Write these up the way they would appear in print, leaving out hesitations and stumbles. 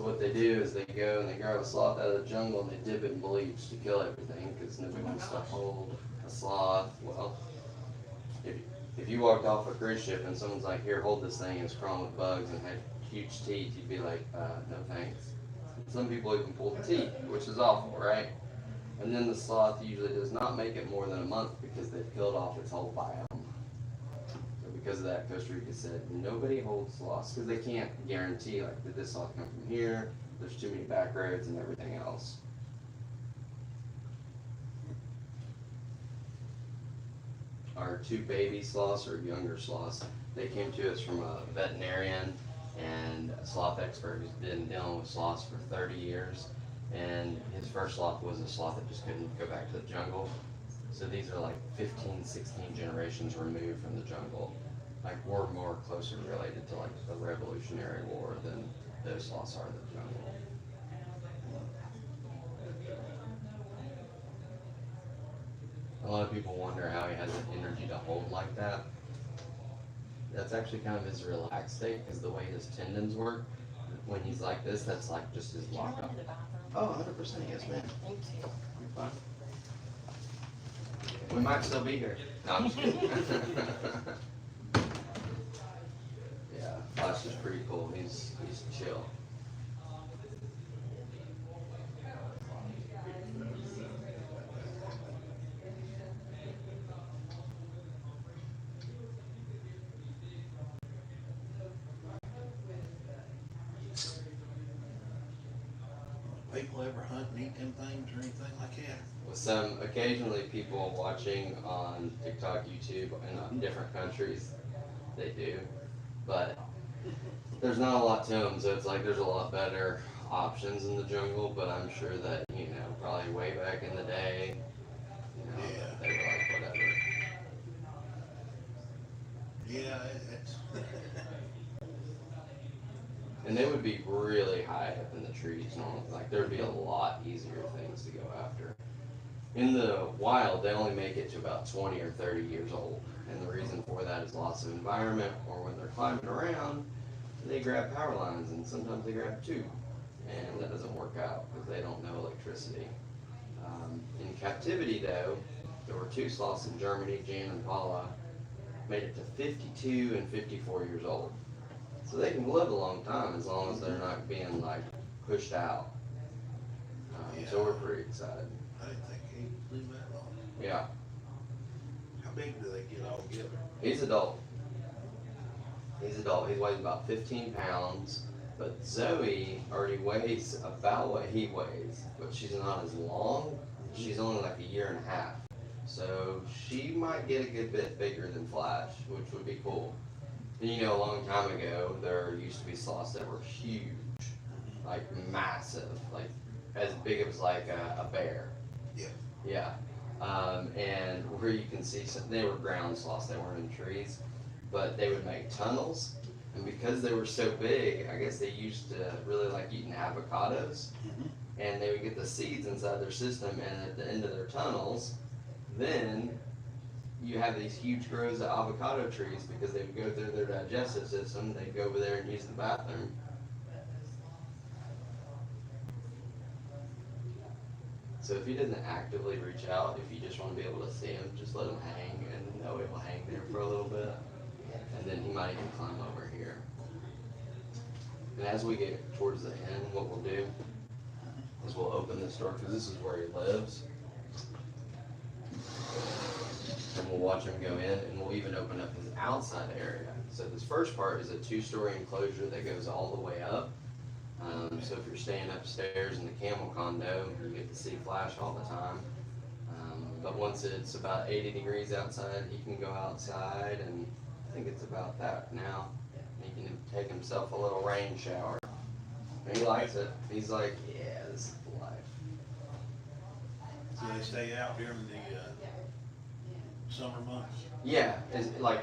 what they do is they go and they grab a sloth out of the jungle and they dip it in bleach to kill everything because nobody wants to hold a sloth. Well, if, if you walked off a cruise ship and someone's like, here, hold this thing, and it's crawling with bugs and had huge teeth, you'd be like, no thanks. Some people even pull the teeth, which is awful, right? And then the sloth usually does not make it more than a month because they've killed off its whole biome. So because of that, Costa Rica said nobody holds sloths because they can't guarantee like did this sloth come from here? There's too many back roads and everything else. Our two baby sloths or younger sloths, they came to us from a veterinarian and a sloth expert who's been dealing with sloths for 30 years. And his first sloth was a sloth that just couldn't go back to the jungle. So these are like 15, 16 generations removed from the jungle. Like we're more closer related to like the Revolutionary War than those sloths are to the jungle. A lot of people wonder how he has the energy to hold like that. That's actually kind of his relaxed state because the way his tendons work, when he's like this, that's like just his lockup. Oh, 100%, yes, ma'am. Thank you. You're fine. We might still be here. No, I'm just kidding. Yeah, Flash is pretty cool. He's chill. People ever hunt and eat them things or anything like that? With some occasionally people watching on TikTok, YouTube, and on different countries, they do, but there's not a lot to them. So it's like there's a lot better options in the jungle. But I'm sure that probably way back in the day, Yeah. they were like whatever. Yeah, it's And they would be really high up in the trees, like there'd be a lot easier things to go after. In the wild, they only make it to about 20 or 30 years old, and the reason for that is loss of environment, or when they're climbing around, they grab power lines, and sometimes they grab two, and that doesn't work out because they don't know electricity. In captivity, though, there were two sloths in Germany, Jan and Paula, made it to 52 and 54 years old. So they can live a long time as long as they're not being like pushed out. So we're pretty excited. I didn't think he'd live that long. Yeah, How big do they get all together? he's adult. He's adult. He weighs about 15 pounds. But Zoe already weighs about what he weighs, but she's not as long. She's only like a year and a half. So she might get a good bit bigger than Flash, which would be cool. And a long time ago, there used to be sloths that were huge, like massive, like as big as like a bear. Yeah. Yeah. And where you can see they were ground sloths, they weren't in trees, but they would make tunnels. And because they were so big, I guess they used to really like eating avocados. And they would get the seeds inside their system, and at the end of their tunnels, then you have these huge groves of avocado trees because they would go through their digestive system. They'd go over there and use the bathroom. So if he doesn't actively reach out, if you just want to be able to see him, just let him hang and know it will hang there for a little bit. And then he might even climb over here. And as we get towards the end, what we'll do is we'll open this door because this is where he lives. And we'll watch him go in, and we'll even open up his outside area. So this first part is a 2-story enclosure that goes all the way up. So if you're staying upstairs in the camel condo, you get to see Flash all the time. But once it's about 80 degrees outside, he can go outside, and I think it's about that now. He can take himself a little rain shower. And he likes it. He's like, yeah, this is the life. Do they stay out during the summer months? Yeah, it's like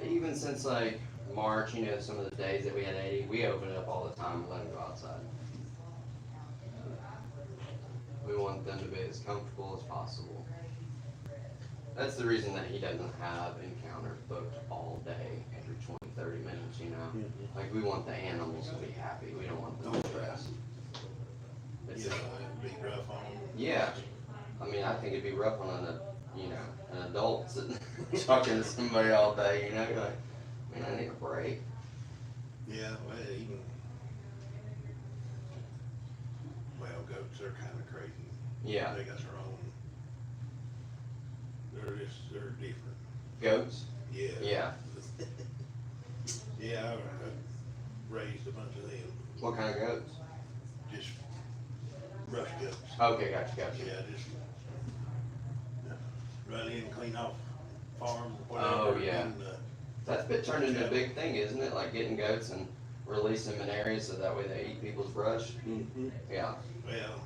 even since like March, some of the days that we had 80, we open it up all the time and let them go outside. We want them to be as comfortable as possible. That's the reason that he doesn't have encounters booked all day, every 20, 30 minutes, Like we want the animals to be happy. We don't want them stressed. on them. Yeah. I mean, I think it'd be rough on an adult sitting talking to somebody all day, you know, you're like, man, I need a break. Yeah, well, even, well, goats are kind of crazy. Yeah. They got their own, they're different. Goats? Yeah. Yeah. Yeah, I raised a bunch of them, What kind of goats? just brush goats. Okay, gotcha. Yeah, just run in, clean off farm, whatever. Oh, yeah. And, That's been turned into a big thing, isn't it? Like getting goats and releasing them in areas so that way they eat people's brush. mhm. Yeah. Well,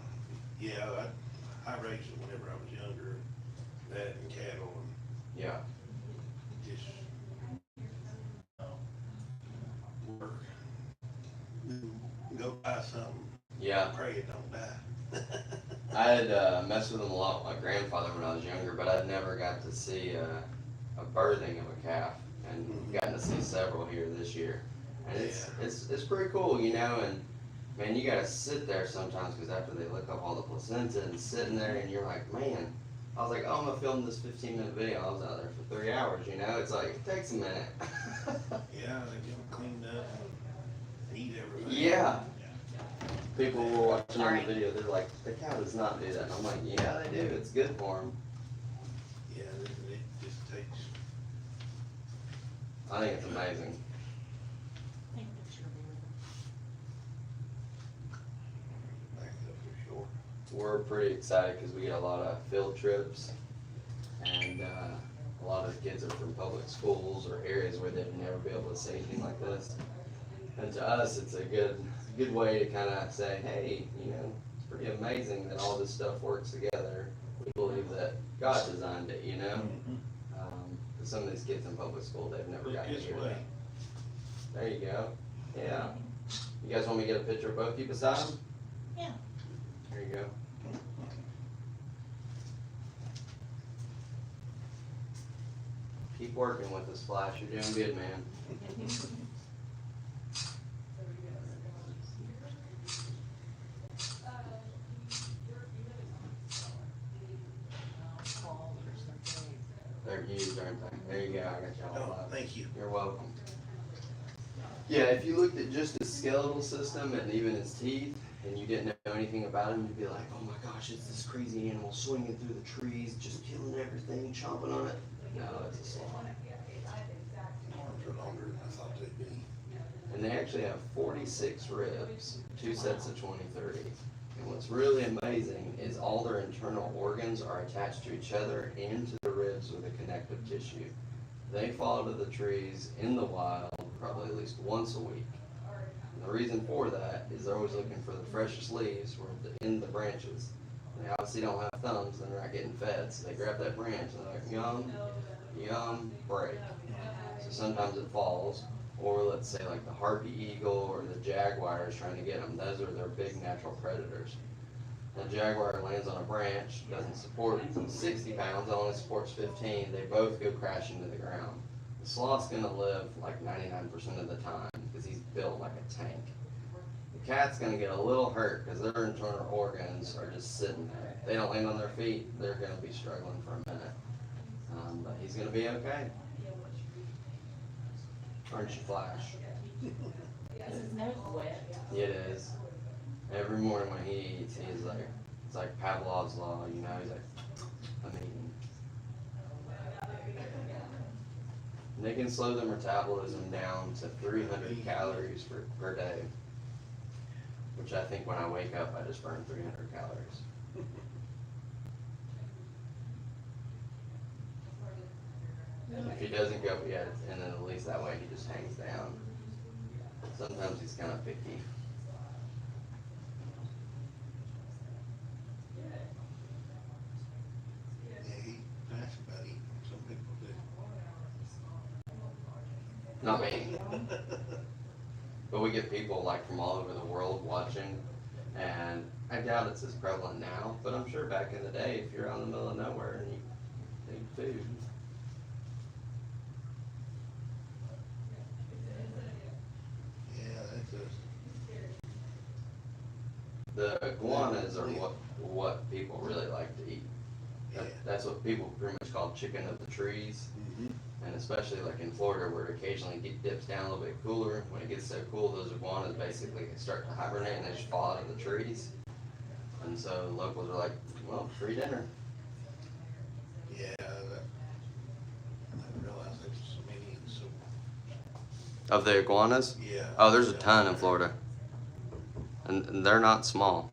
yeah, I raised them whenever I was younger, that and cattle Yeah. and just work. Go buy something, Yeah. pray it don't die. I had messed with them a lot with my grandfather when I was younger, but I'd never got to see a birthing of a calf, and gotten to see several here this year. And it's pretty cool, you know. And man, you gotta sit there sometimes because after they lick up all the placenta and sitting there, and you're like, man. I was like, oh, I'm gonna film this 15-minute video. I was out there for 3 hours, you know. It's like it takes a minute. Yeah, they get them cleaned up and eat everything. Yeah. People were watching on the video, they're like, the cow does not do that. And I'm like, yeah, they do. It's good for them. Yeah, it just takes. I think it's amazing. Back up for sure. We're pretty excited because we get a lot of field trips, and a lot of the kids are from public schools or areas where they'd never be able to see anything like this. And to us, it's a good way to kind of say, hey, you know, it's pretty amazing that all this stuff works together. We believe that God designed it, you know. Some of these kids in public school, they've never gotten to hear that. There you go. Yeah. You guys want me to get a picture of both you beside them? Yeah. There you go. Keep working with us, Flash. You're doing good, man. They're huge, aren't they? There you go. I got you all Oh, up. thank you. You're welcome. Yeah, if you looked at just his skeletal system and even his teeth, and you didn't know anything about him, you'd be like, oh my gosh, it's this crazy animal swinging through the trees, just killing everything, chomping on it. No, it's a sloth. Arms are longer than I thought they'd be. And they actually have 46 ribs, 2 sets of 20-30. And what's really amazing is all their internal organs are attached to each other and to the ribs with a connective tissue. They fall to the trees in the wild probably at least once a week. And the reason for that is they're always looking for the freshest leaves in the branches. They obviously don't have thumbs, and they're not getting fed, so they grab that branch and they're like, yum, yum, break. So sometimes it falls, or let's say like the harpy eagle or the jaguar is trying to get them. Those are their big natural predators. The jaguar lands on a branch, doesn't support 60 pounds, only supports 15. They both go crashing to the ground. The sloth's gonna live like 99% of the time because he's built like a tank. The cat's gonna get a little hurt because their internal organs are just sitting there. If they don't land on their feet, they're gonna be struggling for a minute. But he's gonna be okay. Aren't you, Flash? Is his nose wet? It is. Every morning when he eats, he's like, it's like Pavlov's law, you know, he's like, I'm eating. And they can slow their metabolism down to 300 calories per day, which I think when I wake up, I just burn 300 calories. If he doesn't go yet, and then at least that way he just hangs down. Sometimes he's kind of picky. Yeah, that's about eating. Some people do. Not me. But we get people like from all over the world watching, and I doubt it's as prevalent now, but I'm sure back in the day, if you're out in the middle of nowhere and you need food. Yeah, that's a. The iguanas are what people really like to eat. Yeah. That's what people pretty much call chicken of the trees. Mm-hmm. And especially like in Florida where it occasionally dips down a little bit cooler, when it gets so cool, those iguanas basically start to hibernate and they just fall out of the trees. And so locals are like, well, free dinner. Yeah, I didn't realize there was so many, and so, Of the iguanas? yeah. Oh, there's a Yeah. ton in Florida. And they're not small.